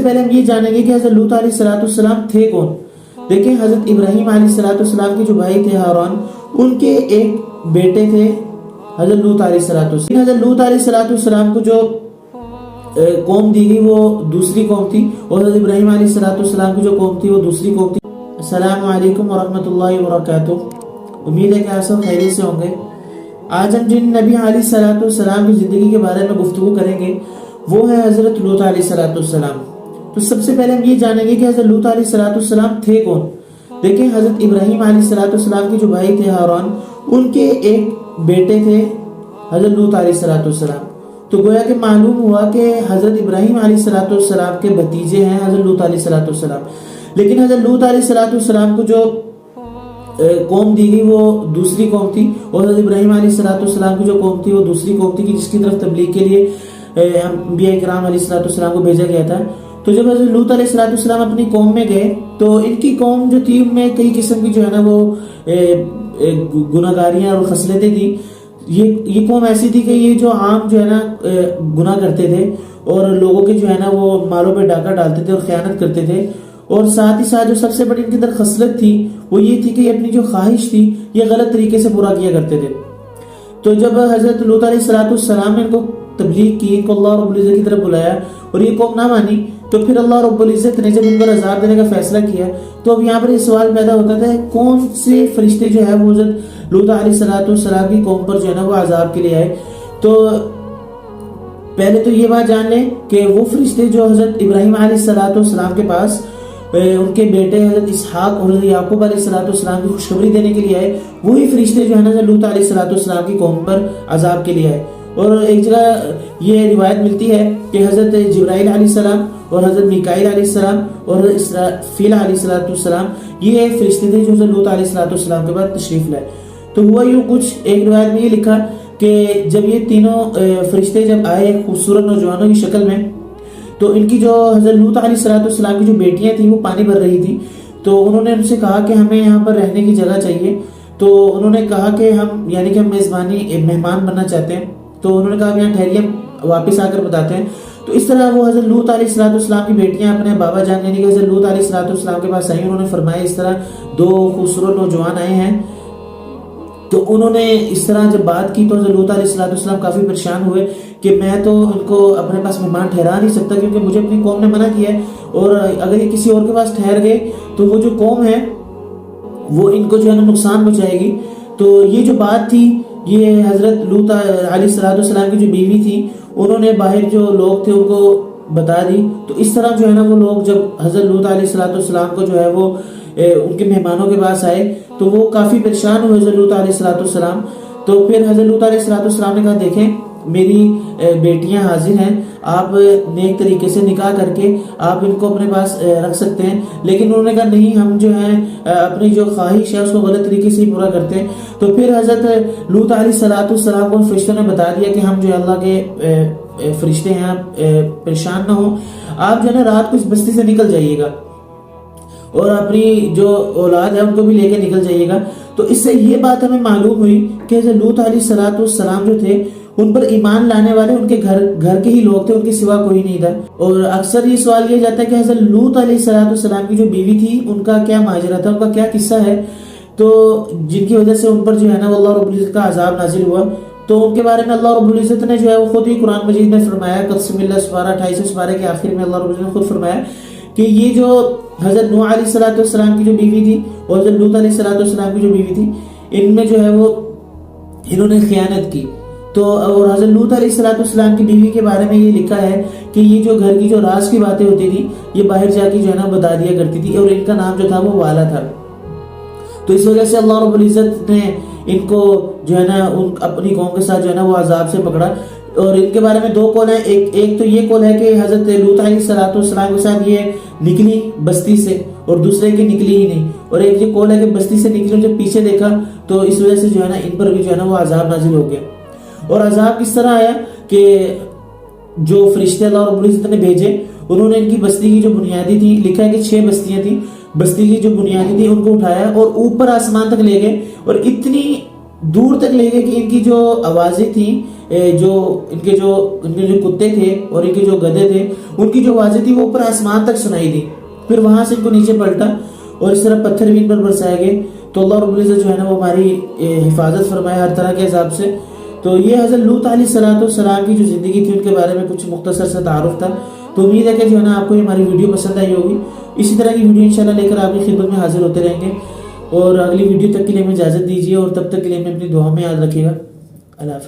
پہلے ہم یہ جانیں گے کہ حضرت لوط علیہ السلام تھے کون۔ دیکھیں حضرت ابراہیم علیہ السلام کے جو بھائی تھے ہارون، ان کے ایک بیٹے تھے حضرت لوط علیہ السلام۔ حضرت لوط علیہ السلام کو جو قوم دی گئی وہ دوسری قوم تھی، اور حضرت ابراہیم علیہ السلام کی جو قوم تھی وہ دوسری قوم تھی۔ السلام علیکم ورحمۃ اللہ وبرکاتہ، امید ہے کہ آپ سب خیریت سے ہوں گے۔ آج ہم جن نبی علیہ السلام کی زندگی کے بارے میں گفتگو کریں گے وہ ہے حضرت لوط علیہ السلام۔ تو سب سے پہلے ہم یہ جانیں گے کہ حضرت لوط علیہ السلام تھے کون۔ دیکھیں حضرت ابراہیم علیہ السلام کے جو بھائی تھے ہارون، ان کے ایک بیٹے تھے حضرت لوط علیہ السلام۔ تو گویا کہ معلوم ہوا کہ حضرت ابراہیم علیہ السلام کے بھتیجے ہیں حضرت لوط علیہ السلام، لیکن حضرت لوط علیہ السلام کو جو قوم دی گئی وہ دوسری قوم تھی، اور حضرت ابراہیم علیہ السلام کی جو قوم تھی وہ دوسری قوم تھی، جس کی طرف تبلیغ کے لیے انبیاء کرام علیہ السلام کو بھیجا گیا تھا۔ تو جب حضرت لوط علیہ السلام اپنی قوم میں گئے تو ان کی قوم جو تھی ان میں کئی قسم کی جو ہے نا وہ گناہگاریاں اور خصلتیں تھیں۔ یہ قوم ایسی تھی کہ یہ جو عام جو ہے نا گناہ کرتے تھے، اور لوگوں کے جو ہے نا وہ مالوں پہ ڈاکہ ڈالتے تھے اور خیانت کرتے تھے، اور ساتھ ہی ساتھ جو سب سے بڑی ان کے اندر خصلت تھی وہ یہ تھی کہ یہ اپنی جو خواہش تھی یہ غلط طریقے سے پورا کیا کرتے تھے۔ تو جب حضرت لوط علیہ السلام نے ان کو تبلیغ کی، ان کو اللہ رب العزت کی طرف بلایا اور یہ قوم نہ مانی، تو پھر اللہ رب العزت نے جب ان پر عذاب دینے کا فیصلہ کیا، تو اب یہاں پر یہ سوال پیدا ہوتا تھا کون سے فرشتے جو ہے وہ حضرت لوط علیہ السلام کی قوم پر جو ہے نا وہ عذاب کے لیے آئے۔ تو پہلے تو یہ بات جان لیں کہ وہ فرشتے جو حضرت ابراہیم علیہ السلام کے پاس ان کے بیٹے حضرت اسحاق اور حضرت یعقوب علیہ السلام کی خوشخبری دینے کے لیے آئے، وہی فرشتے جو ہے نا لوط علیہ السلام کی قوم پر عذاب کے لیے آئے۔ اور ایک جگہ یہ روایت ملتی ہے کہ حضرت جبرائیل علیہ السلام اور حضرت میکائیل علیہ السلام اور حضرت اسرافیل علیہ السلام یہ فرشتے تھے جو حضرت لوط علیہ السلام کے بعد تشریف لائے۔ تو ہوا یوں کچھ، ایک روایت میں یہ لکھا کہ جب یہ تینوں فرشتے جب آئے خوبصورت نوجوانوں کی شکل میں، تو ان کی جو حضرت لوط علیہ السلام کی جو بیٹیاں تھیں وہ پانی بھر رہی تھی، تو انہوں نے ان سے کہا کہ ہمیں یہاں پر رہنے کی جگہ چاہیے۔ تو انہوں نے کہا کہ ہم یعنی کہ ہم مہمان بننا چاہتے ہیں، تو انہوں نے کہا یہاں ٹھہریے، واپس آ کر بتاتے ہیں۔ تو اس طرح وہ حضرت لوط علیہ السلام کی بیٹیاں اپنے بابا جان یعنی کہ حضرت لوط علیہ السلام کے پاس آئیں، انہوں نے فرمایا اس طرح دو خوبصورت نوجوان آئے ہیں۔ تو انہوں نے اس طرح جب بات کی تو حضرت لوط علیہ السلام کافی پریشان ہوئے کہ میں تو ان کو اپنے پاس مہمان ٹھہرا نہیں سکتا، کیونکہ مجھے اپنی قوم نے منع کیا ہے، اور اگر یہ کسی اور کے پاس ٹھہر گئے تو وہ جو قوم ہے وہ ان کو جو ہے نا نقصان پہنچائے گی۔ تو یہ جو بات تھی یہ حضرت لوط علیہ السلام کی جو بیوی تھی انہوں نے باہر جو لوگ تھے ان کو بتا دی۔ تو اس طرح جو ہے نا وہ لوگ جب حضرت لوط علیہ السلام کو جو ہے وہ ان کے مہمانوں کے پاس آئے تو وہ کافی پریشان ہوئے حضرت لوط علیہ السلام۔ تو پھر حضرت لوط علیہ السلام نے کہا دیکھیں میری بیٹیاں حاضر ہیں، آپ نیک طریقے سے نکاح کر کے آپ ان کو اپنے پاس رکھ سکتے ہیں، لیکن انہوں نے کہا نہیں، ہم جو ہیں اپنی جو خواہش ہے اس کو غلط طریقے سے ہی پورا کرتے ہیں۔ تو پھر حضرت لوط علیہ السلام کو فرشتوں نے بتا دیا کہ ہم جو اللہ کے فرشتے ہیں، آپ پریشان نہ ہوں، آپ جو ہے نا رات کو اس بستی سے نکل جائیے گا اور اپنی جو اولاد ہے ان کو بھی لے کے نکل جائیے گا۔ تو اس سے یہ بات ہمیں معلوم ہوئی کہ حضرت لوط علیہ السلام جو تھے ان پر ایمان لانے والے ان کے گھر کے ہی لوگ تھے، ان کے سوا کوئی نہیں تھا۔ اور اکثر یہ سوال یہ جاتا ہے کہ حضرت لوط علیہ السلام کی جو بیوی تھی ان کا کیا ماجرا تھا، ان کا کیا قصہ ہے، تو جن کی وجہ سے ان پر جو ہے نا اللہ رب العزت کا عذاب نازل ہوا۔ تو ان کے بارے میں اللہ رب العزت نے جو ہے وہ خود ہی قرآن مجید میں فرمایا، قسم اللہ سپارہ 28 سپارے کے آخر میں اللہ رب العزت نے خود فرمایا کہ یہ جو حضرت نوح علیہ السلام کی جو بیوی تھی اور حضرت لوط علیہ السلام کی جو بیوی تھی ان میں جو ہے وہ انہوں نے خیانت کی۔ تو اور حضرت لوط علیہ السلام کی بیوی کے بارے میں یہ لکھا ہے کہ یہ جو گھر کی جو راز کی باتیں ہوتی تھی یہ باہر جا کے جو ہے نا بتا دیا کرتی تھی، اور ان کا نام جو تھا وہ والا تھا۔ تو اس وجہ سے اللہ رب العزت نے ان کو جو ہے نا اپنی قوم کے ساتھ جو ہے نا وہ عذاب سے پکڑا۔ اور ان کے بارے میں دو قول ہیں، ایک تو یہ قول ہے کہ حضرت لوط علیہ السلام کے ساتھ یہ نکلی بستی سے، اور دوسرے کی نکلی ہی نہیں، اور ایک یہ قول ہے کہ بستی سے نکلی، جب پیچھے دیکھا تو اس وجہ سے جو ہے نا ان پر بھی جو ہے نا وہ عذاب نازل ہو گیا۔ اور عذاب کس طرح آیا کہ جو فرشتے اللہ رب العزت نے بھیجے انہوں نے ان کی بستی کی جو بنیادی تھی، لکھا ہے کہ 6 بستیاں تھیں، بستی کی جو بنیادی تھی ان کو اٹھایا اور اوپر آسمان تک لے گئے، اور اتنی دور تک لے گئے کہ ان کی جو آوازیں تھیں جو ان کے جو کتے تھے اور ان کے جو گدھے تھے ان کی جو آوازیں تھی وہ اوپر آسمان تک سنائی دی. پھر وہاں سے ان کو نیچے پلٹا اور اس طرح پتھر بھی ان پر برسائے گئے. تو اللہ رب العزت جو ہے نا وہ ہماری حفاظت فرمائے ہر طرح کے عذاب سے. تو یہ حضرت لوط علیہ السلام کی جو زندگی تھی ان کے بارے میں کچھ مختصر سا تعارف تھا. تو امید ہے کہ جو ہے نا آپ کو یہ ہماری ویڈیو پسند آئی ہوگی. اسی طرح کی ویڈیو انشاءاللہ لے کر آپ کی خدمت میں حاضر ہوتے رہیں گے. اور اگلی ویڈیو تک کے لیے ہمیں اجازت دیجیے اور تب تک کے لیے ہمیں اپنی دعا میں یاد رکھیے گا. اللہ حافظ.